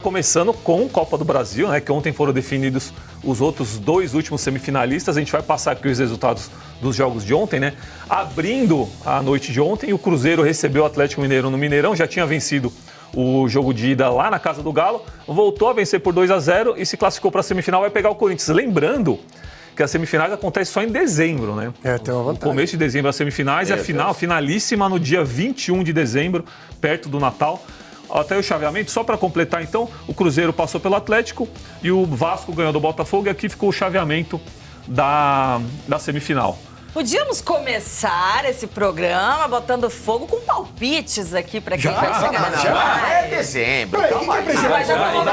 Começando com Copa do Brasil, né, que ontem foram definidos os outros dois últimos semifinalistas. A gente vai passar aqui os resultados dos jogos de ontem, né? Abrindo a noite de ontem, o Cruzeiro recebeu o Atlético Mineiro no Mineirão, já tinha vencido o jogo de ida lá na casa do Galo, voltou a vencer por 2-0 e se classificou para a semifinal, vai pegar o Corinthians. Lembrando que as semifinais acontecem só em dezembro, né? Tem uma vantagem. No começo de dezembro as semifinais e a final, finalíssima no dia 21 de dezembro, perto do Natal. Até o chaveamento, só para completar então, o Cruzeiro passou pelo Atlético e o Vasco ganhou do Botafogo e aqui ficou o chaveamento da semifinal. Podíamos começar esse programa botando fogo com palpites aqui para quem vai chegar na Já é dezembro. Peraí, quem que é apresentador?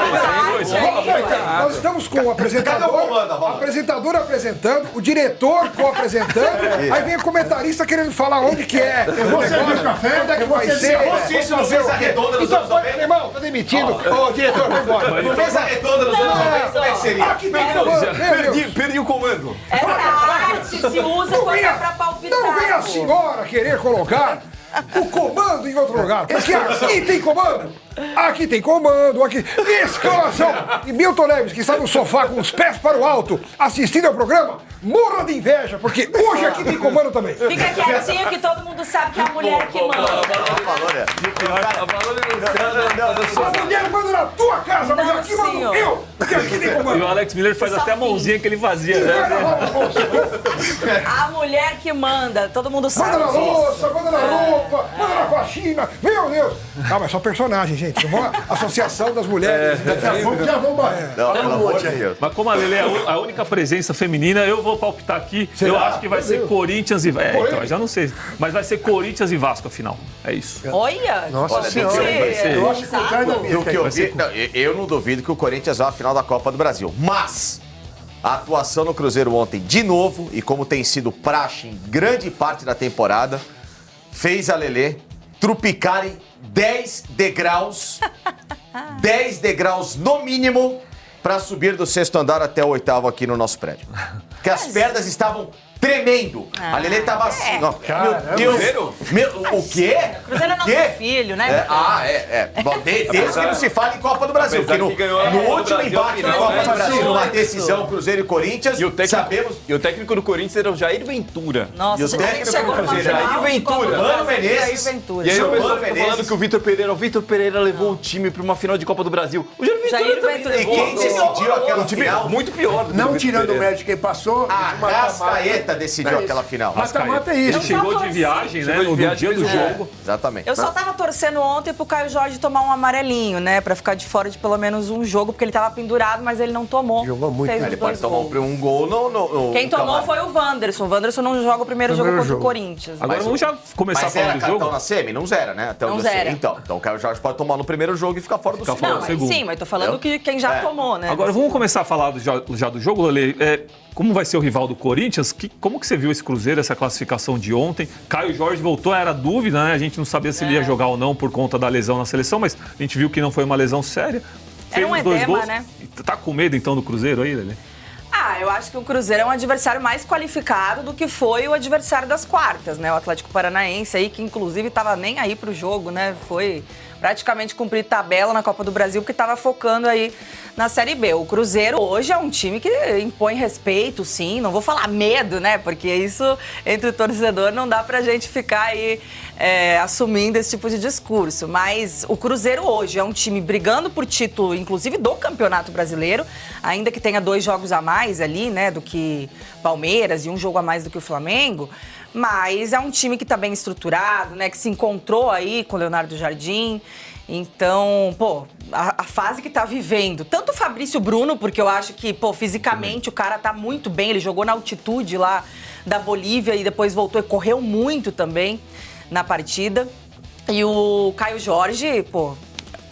Nós estamos com o apresentador apresentando, o diretor co-apresentando, aí vem o comentarista querendo falar onde que é. Você viu o café? Onde é que vai ser? Isso no Mesa Redonda dos anos 90. Irmão, tá demitindo. Ô, diretor, vai embora. No Mesa Redonda dos anos 90, como é que seria? Aqui tem comando. Perdi o comando. Essa arte se usa quando é pra palpitar. Não vem a senhora querer colocar o comando em outro lugar. Porque aqui tem comando. Aqui tem comando, aqui. Escalação. E Milton Neves, que está no sofá com os pés para o alto, assistindo ao programa, morra de inveja, porque hoje aqui tem comando também. Fica quietinho que todo mundo sabe que é a mulher que manda. A mulher manda na tua casa, mas Não, aqui mando senhor. eu, porque aqui tem E comando. o Alex Miller faz Só até a mãozinha que ele fazia, né? A mulher que manda, todo mundo sabe. Manda na disso. louça, manda na roupa, manda na faxina. Meu Deus. Calma, é só personagem, gente. Não vou... Associação das Mulheres. Já vamos Não, pelo amor de Deus. Mas como a Lelê é a única presença feminina, eu vou palpitar aqui. Será? Eu acho que vai ser Corinthians e... então, eu já não sei. Mas vai ser Corinthians e Vasco a final. É isso. Olha, Nossa senhora. vai ser- Eu acho que o contrário da Do minha. que eu vi, não, eu não duvido que o Corinthians vá à final da Copa do Brasil. Mas a atuação no Cruzeiro ontem, de novo, e como tem sido praxe em grande parte da temporada, fez a Lelê trupicar em 10 degraus, 10 degraus no mínimo, para subir do 6º andar até o 8º aqui no nosso prédio. Porque as pernas estavam tremendo. A Lelê tava assim, ó. Meu Deus. O quê? Cruzeiro é O nosso quê? filho, né? Bom, desde que não se fala em Copa do Brasil. Porque no, que ganhou a no Copa do último Brasil, embate da final, Copa do né? Brasil, numa Isso. decisão Cruzeiro e Corinthians, E o técnico do Corinthians era o Jair Ventura. Nossa, E o a gente técnico chegou do numa Cruzeiro, final Jair de Copa do Ventura, Brasil, Mano Menezes. Jair Ventura. E aí o Mano pessoal fica Menezes. falando que o Vitor Pereira levou o time para uma final de Copa do Brasil. O Jair Ventura Jair também Ventura. E levou. quem decidiu aquela O time é final? muito pior do que o Não Vitor tirando o Pereira. mérito de quem passou. A Rascaeta decidiu aquela final. Mata-mata é Ele isso. chegou de torci. viagem, né? Chegou de No viagem, dia do fez o gol. jogo. Exatamente. Eu só tava torcendo ontem pro Caio Jorge tomar um amarelinho, né? Pra ficar de fora de pelo menos um jogo, porque ele tava pendurado, mas ele não tomou. Jogou muito, Fez né? os Ele pode dois tomar gols. um gol no Quem tomou camarim. foi o Wanderson. O Wanderson não joga o primeiro jogo contra jogo. o Corinthians. Agora Mas vamos já começar Mas falando era do jogo. cartão na semi? Não zera, né? Até Não onde eu sei. zera. Então o Caio Jorge pode tomar no primeiro jogo e ficar fora do Ficar segundo. fora. Não, segundo. sim, mas tô falando que quem já tomou, né? Agora vamos começar a falar já do jogo, Lelê. Como vai ser o rival do Corinthians? Como que você viu esse Cruzeiro, essa classificação de ontem? Caio Jorge voltou, era dúvida, né? A gente não sabia se ele ia jogar ou não por conta da lesão na seleção, mas a gente viu que não foi uma lesão séria. Era um os dois edema, gols. né? Tá com medo então do Cruzeiro aí, Lelê? Eu acho que o Cruzeiro é um adversário mais qualificado do que foi o adversário das quartas, né? O Atlético Paranaense aí, que inclusive tava nem aí pro jogo, né? Foi praticamente cumprir tabela na Copa do Brasil, porque tava focando aí na Série B. O Cruzeiro hoje é um time que impõe respeito, sim. Não vou falar medo, né? Porque isso, entre o torcedor, não dá pra gente ficar aí assumindo esse tipo de discurso. Mas o Cruzeiro hoje é um time brigando por título, inclusive do Campeonato Brasileiro, ainda que tenha 2 jogos a mais ali, né? Do que Palmeiras e um jogo a mais do que o Flamengo. Mas é um time que tá bem estruturado, né? Que se encontrou aí com o Leonardo Jardim. Então, a fase que tá vivendo, tanto o Fabrício Bruno, porque eu acho que, fisicamente o cara tá muito bem, ele jogou na altitude lá da Bolívia e depois voltou e correu muito também na partida. E o Caio Jorge,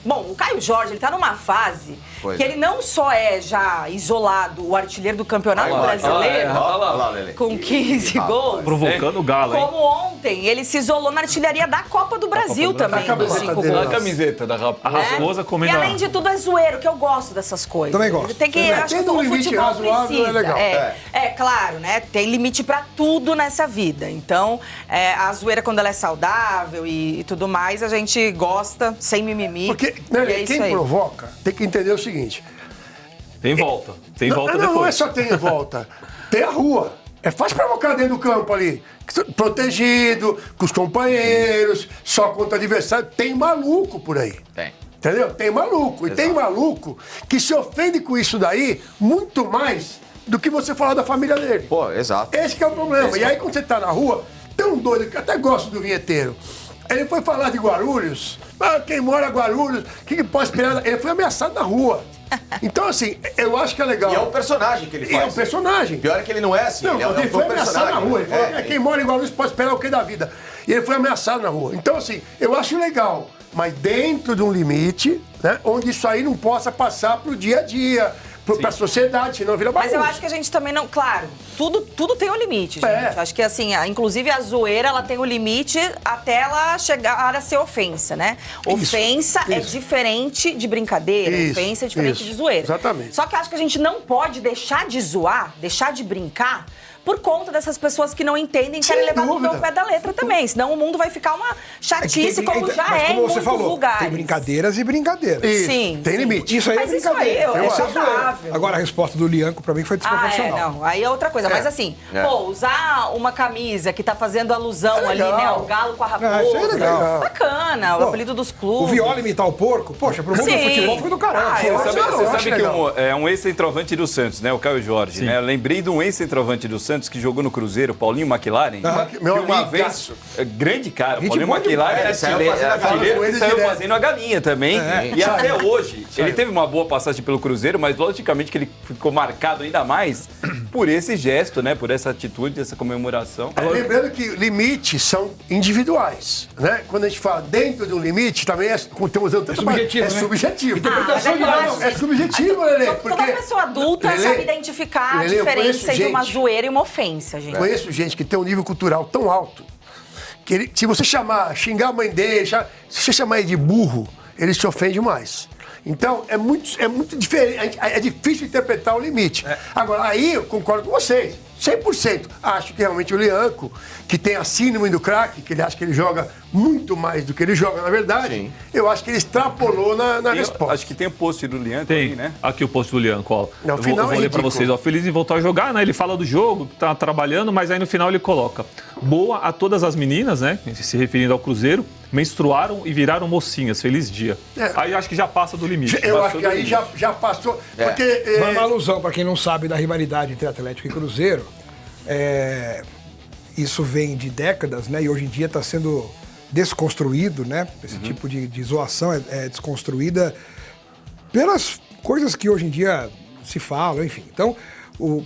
Bom, o Caio Jorge, ele tá numa fase que ele não só é já isolado o artilheiro do Campeonato Brasileiro, Olha lá, Lelê. com 15 gols, Provocando o Galo, hein? como ontem ele se isolou na artilharia da Copa do Brasil também, Tá a com 5 camiseta dele, A gols. camiseta da A Raposa. Raposa E comendo além de tudo é zoeiro, que eu gosto dessas coisas. Também gosto. Tem que, Tem acho que um o limite futebol razoável, precisa. é legal. Claro, né? Tem limite pra tudo nessa vida. Então, a zoeira quando ela é saudável e tudo mais, a gente gosta, sem mimimi. Porque E é isso quem aí. provoca tem que entender o seguinte. Tem volta. Tem volta Não, depois. não é só tem volta. Tem a rua. É fácil provocar dentro do campo ali. Protegido, com os companheiros, só contra o adversário. Tem maluco por aí. Tem. Entendeu? Tem maluco. E tem maluco que se ofende com isso daí muito mais do que você falar da família dele. Pô, exato. Esse que é o problema. E aí, quando você tá na rua, tem um doido que eu até gosto do vinheteiro. Ele foi falar de Guarulhos. Quem mora em Guarulhos, o que pode esperar? Ele foi ameaçado na rua. Então, assim, eu acho que é legal. E é um personagem que ele E faz. é um personagem. Pior é que ele não é assim. Não, ele ele foi um ameaçado na rua. Ele falou que quem mora em Guarulhos pode esperar o que da vida. E ele foi ameaçado na rua. Então, assim, eu acho legal, mas dentro de um limite, né? Onde isso aí não possa passar pro dia a dia, pra sociedade, senão vira bagunça. Mas eu acho que a gente também não... Claro, tudo tem um limite, gente. É. Acho que, assim, inclusive a zoeira, ela tem um limite até ela chegar a ser ofensa, né? Ofensa é diferente de brincadeira, Isso, ofensa é diferente isso, de zoeira. exatamente. Só que eu acho que a gente não pode deixar de zoar, deixar de brincar, por conta dessas pessoas que não entendem e Sem querem levar dúvida. no pé da letra também. Senão o mundo vai ficar uma chatice, como já mas é como em você muitos falou, lugares. tem brincadeiras e brincadeiras. Isso. Sim, Tem sim. limite. Isso aí Mas é isso aí brincadeira. é Eu acho saudável. Agora, a resposta do Lianco, pra mim, foi desproporcional. Não. Aí é outra coisa. Mas assim, usar uma camisa que tá fazendo alusão ali, legal. né? O galo com a raposa. Isso aí é legal. Bacana, o Pô, apelido dos O clubes. Viola imitar o porco, poxa, pro mundo do Sim. futebol foi do caralho. Ah, Pô, eu eu Você acho sabe que legal. um ex-centroavante do Santos, né? O Caio Jorge, né? Eu lembrei de um ex-centroavante do Santos que jogou no Cruzeiro, Paulinho McLaren. Ah, meu que uma amigaço. vez, grande cara, Gente Paulinho boa McLaren demais. era Saiu fazendo a galinha artilheiro com e ele saiu direto. fazendo a galinha também. E até hoje, Saiu. ele teve uma boa passagem pelo Cruzeiro, mas logicamente que ele ficou marcado ainda mais por esse gesto, né? Por essa atitude, essa comemoração. Lembrando que limites são individuais, né? Quando a gente fala dentro de um limite, também estamos usando tanto subjetivo, é né? subjetivo. Interpretação Mas de não, é subjetivo, Lelê. Toda pessoa adulta Lelê, sabe identificar a Lelê, eu diferença conheço entre uma gente- zoeira e uma ofensa, gente. Conheço gente que tem um nível cultural tão alto que se você xingar a mãe dele, se você chamar ele de burro, ele se ofende mais. Então, é muito diferente, é difícil interpretar o limite. Agora, aí eu concordo com vocês, 100%. Acho que realmente o Lianco, que tem a síndrome do craque, que ele acha que ele joga muito mais do que ele joga, na verdade, Sim. eu acho que ele extrapolou na resposta. Acho que tem o post do Lian Tem, também, né? aqui o post do Lianco, ó. Não, Eu final vou é ler pra ridículo. vocês, ó. Feliz em voltar a jogar, né? Ele fala do jogo, que tá trabalhando, mas aí no final ele coloca: boa a todas as meninas, né? Se referindo ao Cruzeiro, menstruaram e viraram mocinhas. Feliz dia. É. Aí acho que já passa do limite. Eu Passou acho que do aí limite. já passou. É. Porque. Vai uma alusão, para quem não sabe, da rivalidade entre Atlético e Cruzeiro. Isso vem de décadas, né? E hoje em dia está sendo desconstruído, né? Esse tipo de zoação é desconstruída pelas coisas que hoje em dia se falam, enfim. Então,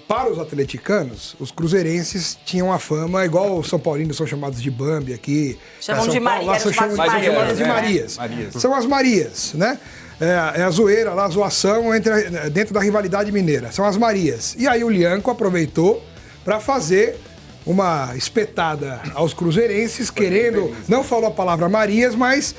para os atleticanos, os cruzeirenses tinham a fama, igual os São Paulinos são chamados de Bambi aqui. Chamam São de Paulo, Maria, lá eram são chamados de chamadas Marias, de né? Marias. Marias. São as Marias, né? É a zoeira lá, a zoação dentro da rivalidade mineira. São as Marias. E aí o Lianco aproveitou para fazer uma espetada aos cruzeirenses, querendo... Não falou a palavra Marias, mas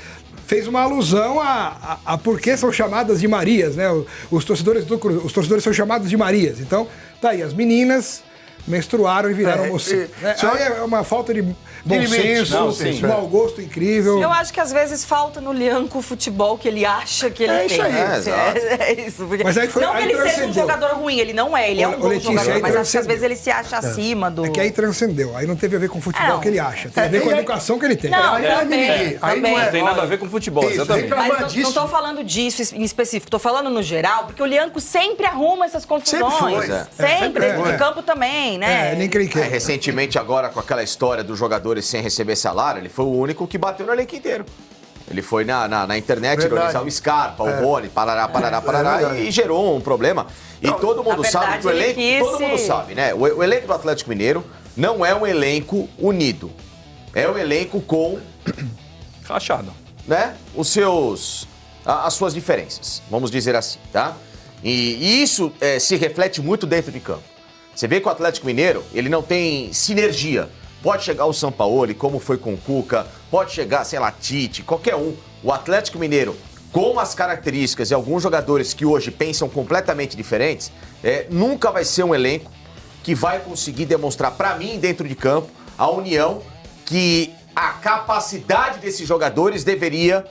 fez uma alusão a por que são chamadas de Marias, né? Os torcedores são chamados de Marias. Então, tá aí, as meninas menstruaram e viraram mocinhas. Isso aí é uma falta de bom limite. Não, senso, sim. mau gosto incrível. Eu acho que às vezes falta no Lianco o futebol que ele acha que ele É isso tem. aí. exato. É isso. Porque Mas aí foi- não que aí ele seja um transcendeu. jogador ruim, ele não é. Ele é um Ô, bom Letícia, jogador, aí mas acho que às transcendeu. vezes ele se acha acima do... É que aí transcendeu. Aí não teve a ver com o futebol Não. que ele acha. Tem a ver com a educação que ele tem. Não, Aí não é também, mimimi. Aí também. não é. Não tem nada a ver com futebol, Isso, exatamente. reclamar Mas não disso. estou falando disso em específico, estou falando no geral, porque o Lianco sempre arruma essas confusões. Sempre foi. Sempre, Sempre foi. em campo também, né? Nem creio que Recentemente, agora, com aquela história dos jogadores sem receber salário, ele foi o único que bateu no elenco inteiro. Ele foi na internet Verdade. ironizar o Scarpa, o Rony, parará, verdade. e gerou um problema. E todo mundo na sabe que o verdade, elenco. ele quis Todo mundo se- sabe, né? O elenco do Atlético Mineiro não é um elenco unido. É um elenco com, Rachado. né, as suas diferenças, vamos dizer assim, tá? E isso se reflete muito dentro de campo. Você vê que o Atlético Mineiro, ele não tem sinergia. Pode chegar o Sampaoli, como foi com o Cuca, pode chegar, sei lá, Tite, qualquer um. O Atlético Mineiro, com as características e alguns jogadores que hoje pensam completamente diferentes, nunca vai ser um elenco que vai conseguir demonstrar pra mim, dentro de campo, a união que a capacidade desses jogadores deveria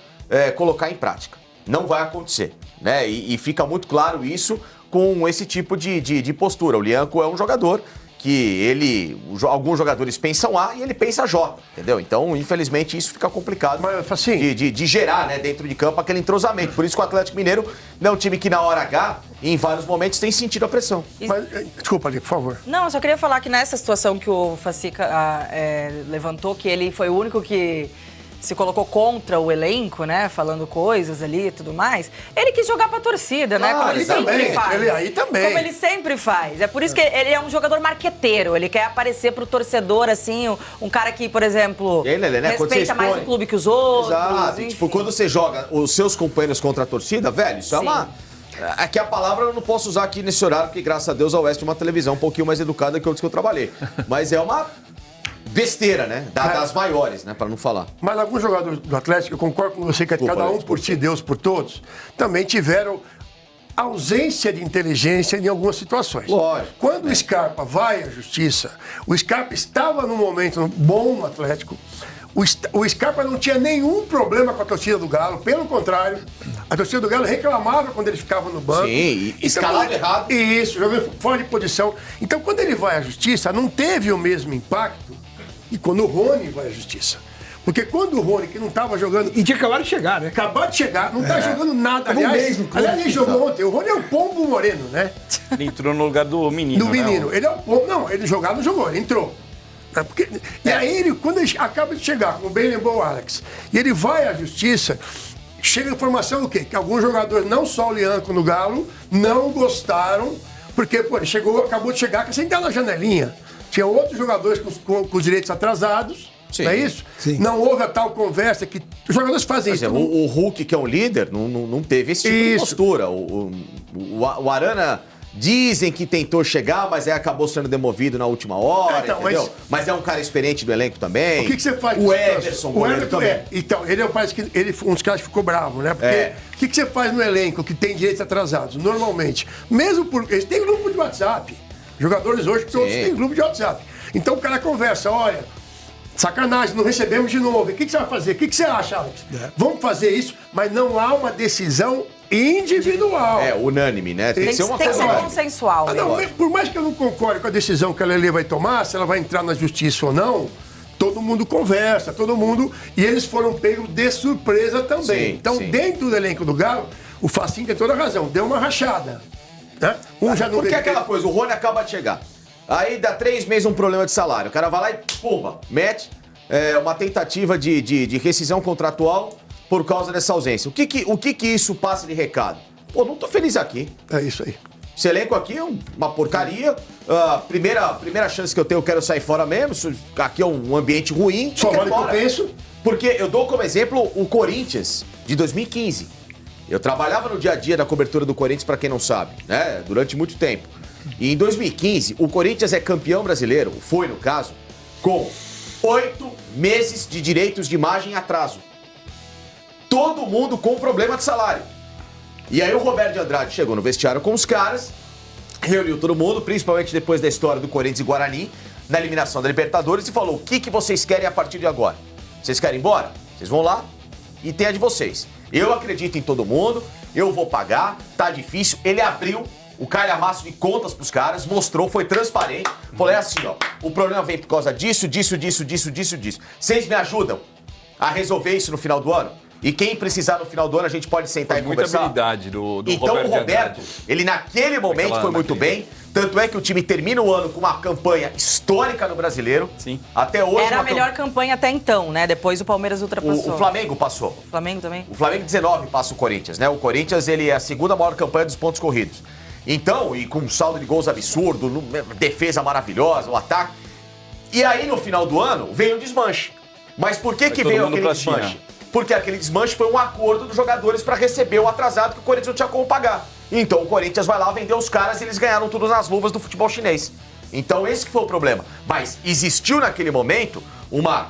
colocar em prática. Não vai acontecer, né? E fica muito claro isso com esse tipo de postura. O Lianco é um jogador que alguns jogadores pensam A e ele pensa J, entendeu? Então, infelizmente, isso fica complicado Mas, assim, de gerar, né, dentro de campo aquele entrosamento. Por isso que o Atlético Mineiro é um time que na hora H, em vários momentos, tem sentido a pressão. mas, desculpa ali, por favor. Não, eu só queria falar que nessa situação que o Facica levantou, que ele foi o único que se colocou contra o elenco, né? Falando coisas ali e tudo mais. Ele quis jogar pra torcida, né? Como ele sempre também, faz. ele aí também. Como ele sempre faz. É por isso que ele é um jogador marqueteiro. Ele quer aparecer pro torcedor, assim, um cara que, por exemplo, E aí, Lelê, né, quando você respeita mais expõe. o clube que os outros. Exato. enfim. Tipo, quando você joga os seus companheiros contra a torcida, velho, isso é Sim. uma... Aqui a palavra eu não posso usar aqui nesse horário, porque graças a Deus a Oeste é uma televisão um pouquinho mais educada que outros que eu trabalhei. Mas é uma besteira, né? Das maiores, né? Pra não falar. Mas alguns jogadores do Atlético, eu concordo com você que Desculpa, cada um Alex, por si, Deus por todos, também tiveram ausência de inteligência em algumas situações. Lógico. Quando o Scarpa vai à justiça, o Scarpa estava num momento bom no Atlético, o Scarpa não tinha nenhum problema com a torcida do Galo, pelo contrário, a torcida do Galo reclamava quando ele ficava no banco. Sim, e escalado errado. Isso, jogando fora de posição. Então, quando ele vai à justiça, não teve o mesmo impacto e quando o Rony vai à justiça. Porque quando o Rony, que não estava jogando. E tinha acabado de chegar, né? Acabou de chegar, não tá jogando nada. Tava um mês Aliás, no clube. aliás, ele jogou ontem. O Rony é o pombo moreno, né? Ele entrou no lugar do menino. Do né? menino. Ele é o pombo. Não, ele jogar não jogou, ele entrou. É porque, e aí, quando ele acaba de chegar, como bem lembrou o Alex, e ele vai à justiça, chega a informação do quê? Que alguns jogadores, não só o Lianco no Galo, não gostaram, porque pô, ele acabou de chegar, que sem entrar na janelinha. Tinha outros jogadores com os direitos atrasados. Sim. Não é isso? Sim. Não houve a tal conversa que os jogadores fazem Por isso. exemplo, o Hulk, que é um líder, não teve esse tipo de Isso. postura. O Arana dizem que tentou chegar, mas aí acabou sendo demovido na última hora, Então, entendeu? Mas é um cara experiente do elenco também. O que você faz? O com Everson, o goleiro Everton, também. Então, ele é o parece que ele foi um dos caras que ficou bravo, né? Porque É. o que você faz no elenco que tem direitos atrasados? Normalmente, mesmo por eles têm grupo de WhatsApp. Jogadores hoje que todos Sim. têm grupo de WhatsApp. Então o cara conversa, olha, sacanagem, não recebemos de novo. O que você vai fazer? O que você acha, Alex? Vamos fazer isso, mas não há uma decisão individual. É, unânime, né? Tem que ser uma Tem que coisa ser unânime. consensual. Ah, né? não, por mais que eu não concorde com a decisão que a Lelê vai tomar, se ela vai entrar na justiça ou não, todo mundo conversa, todo mundo. E eles foram pegos de surpresa também. Sim, então, sim. dentro do elenco do Galo, o Facinho tem toda a razão, deu uma rachada. Né? Um já não Porque é veio- aquela coisa, o Rony acaba de chegar. Aí dá 3 meses um problema de salário. O cara vai lá e, pumba, mete uma tentativa de rescisão contratual por causa dessa ausência. O que isso passa de recado? Pô, não tô feliz aqui. É isso aí. Esse elenco aqui é uma porcaria. Primeira chance que eu tenho, eu quero sair fora mesmo. Isso aqui é um ambiente ruim. Só eu quero vale que eu embora. penso. Porque eu dou como exemplo o Corinthians de 2015. Eu trabalhava no dia a dia da cobertura do Corinthians, pra quem não sabe, né? Durante muito tempo. E em 2015, o Corinthians é campeão brasileiro, foi no caso, com 8 meses de direitos de imagem em atraso. Todo mundo com problema de salário. E aí o Roberto de Andrade chegou no vestiário com os caras, reuniu todo mundo, principalmente depois da história do Corinthians e Guarani, na eliminação da Libertadores, e falou: o que vocês querem a partir de agora? Vocês querem ir embora? Vocês vão lá e tem a de vocês. Eu acredito em todo mundo, eu vou pagar, tá difícil. Ele abriu o calhamaço de contas pros caras, mostrou, foi transparente. Falou: é assim, ó, o problema vem por causa disso. Vocês me ajudam a resolver isso no final do ano? E quem precisar no final do ano, a gente pode sentar Foi e muita conversar. habilidade do Então Roberto o de Roberto, Andrade. ele naquele momento foi muito naquele bem. Tanto é que o time termina o ano com uma campanha histórica no Brasileiro. Sim. Até hoje. Era a uma melhor campanha até então, né? Depois o Palmeiras ultrapassou. O Flamengo passou. O Flamengo também? O Flamengo 19 passa o Corinthians, né? O Corinthians, ele é a segunda maior campanha dos pontos corridos. Então, e com um saldo de gols absurdo, defesa maravilhosa, o ataque. E aí, no final do ano, veio o desmanche. Mas por que todo veio mundo aquele pra China. desmanche? Porque aquele desmanche foi um acordo dos jogadores para receber o atrasado que o Corinthians não tinha como pagar. Então o Corinthians vai lá vender os caras e eles ganharam tudo nas luvas do futebol chinês. Então esse que foi o problema. Mas existiu naquele momento uma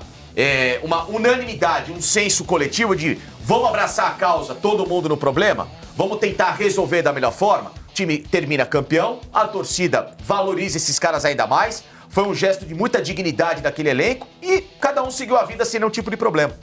unanimidade, um senso coletivo de vamos abraçar a causa, todo mundo no problema, vamos tentar resolver da melhor forma. O time termina campeão, a torcida valoriza esses caras ainda mais. Foi um gesto de muita dignidade daquele elenco e cada um seguiu a vida sem nenhum tipo de problema.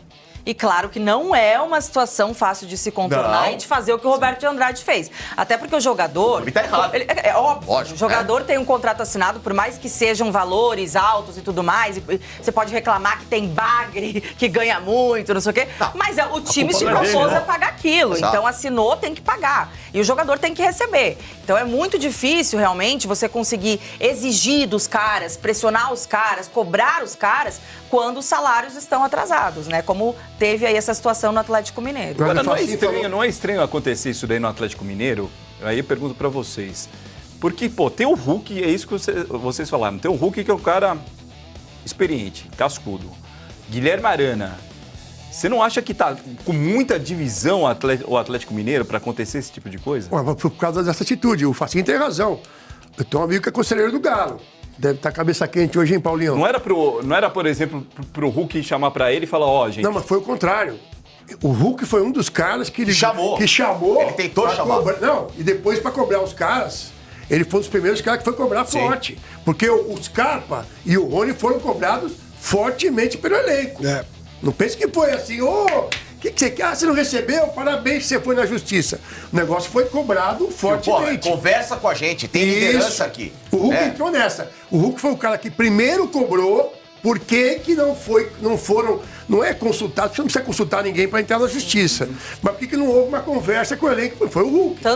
E claro que não é uma situação fácil de se contornar Não. e de fazer o que o Roberto de Andrade fez. Até porque o jogador... Ele tá errado. É óbvio. Lógico, O jogador tem um contrato assinado, por mais que sejam valores altos e tudo mais. E você pode reclamar que tem bagre, que ganha muito, não sei o quê. Não. Mas o time se culpa não é propôs dele, né? a pagar aquilo. Exato. Então assinou, tem que pagar. E o jogador tem que receber. Então é muito difícil, realmente, você conseguir exigir dos caras, pressionar os caras, cobrar os caras, quando os salários estão atrasados, né? Como teve aí essa situação no Atlético Mineiro. Agora, não é, Facinho estranho, falou- não é estranho acontecer isso daí no Atlético Mineiro? Aí eu pergunto pra vocês. Porque, pô, tem o Hulk, é isso que vocês falaram. Tem o Hulk que é um cara experiente, cascudo. Guilherme Arana, você não acha que tá com muita divisão o Atlético Mineiro pra acontecer esse tipo de coisa? Ué, mas por causa dessa atitude, o Facinho tem razão. Eu tenho um amigo que é conselheiro do Galo. Deve estar cabeça quente hoje, hein, Paulinho? Não era, por exemplo, pro Hulk chamar pra ele e falar, ó, gente... Não, mas foi o contrário. O Hulk foi um dos caras que ele Chamou. Que chamou. Ele tentou pra chamar. Não, e depois pra cobrar os caras, ele foi um dos primeiros caras que foi cobrar forte. Porque o Scarpa e o Rony foram cobrados fortemente pelo elenco. É. Não pense que foi assim, ô, o que você quer? Ah, você não recebeu? Parabéns que você foi na justiça. O negócio foi cobrado Pô, fortemente. conversa com a gente, tem liderança aqui. O Hulk É. entrou nessa. O Hulk foi o cara que primeiro cobrou por que não foram, não é consultado, porque você não precisa consultar ninguém para entrar na justiça. Mas por que não houve uma conversa com o elenco? Foi o Hulk.